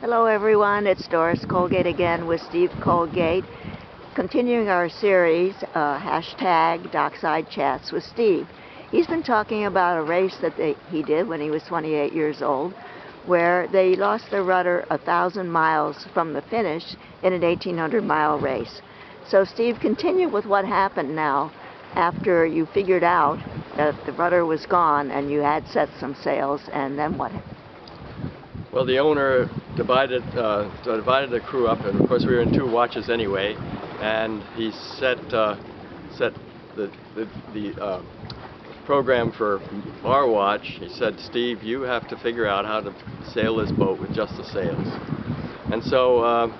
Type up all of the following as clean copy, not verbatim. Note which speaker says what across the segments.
Speaker 1: Hello everyone, it's Doris Colgate again with Steve Colgate, continuing our series, hashtag DocksideChatswithSteve. He's been talking about a race that he did when he was 28 years old, where they lost their rudder 1,000 miles from the finish in an 1,800-mile race. So Steve, continue with what happened now after you figured out that the rudder was gone and you had set some sails, and then what happened?
Speaker 2: Well, the owner divided the crew up, and of course we were in two watches anyway, and he set the program for our watch. He said, "Steve, you have to figure out how to sail this boat with just the sails." And so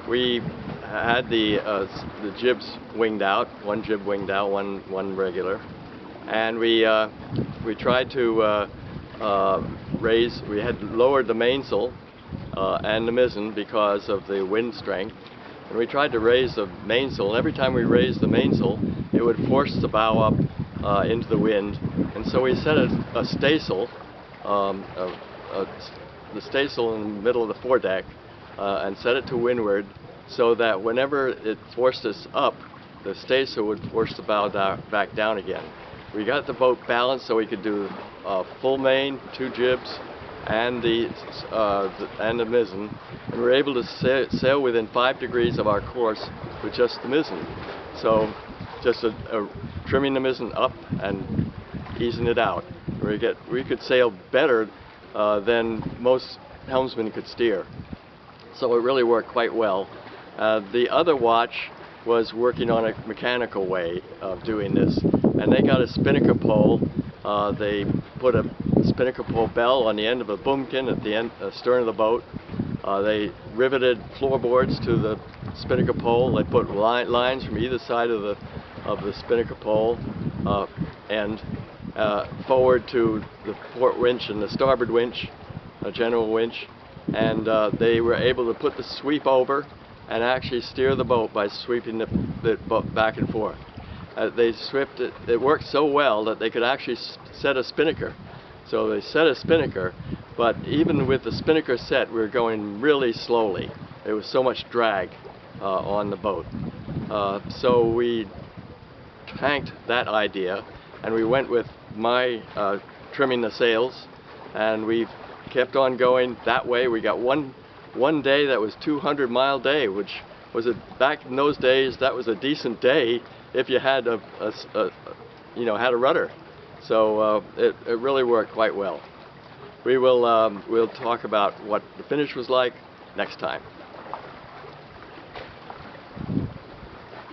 Speaker 2: we had the jibs winged out, one jib winged out, one regular, and we tried to we had lowered the mainsail and the mizzen because of the wind strength, and we tried to raise the mainsail, and every time we raised the mainsail it would force the bow up into the wind, and so we set a staysail, the staysail in the middle of the foredeck, and set it to windward so that whenever it forced us up, the staysail would force the bow back down again. We got the boat balanced so we could do full main, two jibs, and the mizzen, and we were able to sail within 5 degrees of our course with just the mizzen. So just trimming the mizzen up and easing it out. We could sail better than most helmsmen could steer. So it really worked quite well. The other watch was working on a mechanical way of doing this, and they got a spinnaker pole. They put a spinnaker pole bell on the end of a boomkin at the stern of the boat. They riveted floorboards to the spinnaker pole. They put lines from either side of the spinnaker pole and forward to the port winch and the starboard winch, a general winch, and they were able to put the sweep over and actually steer the boat by sweeping the boat back and forth. They swept it. It worked so well that they could actually set a spinnaker. So they set a spinnaker, but even with the spinnaker set, we were going really slowly. There was so much drag on the boat. So we tanked that idea, and we went with my trimming the sails, and we kept on going that way. We got one day that was 200-mile day, which was back in those days, that was a decent day if you had had a rudder. So it really worked quite well. We'll talk about what the finish was like next time.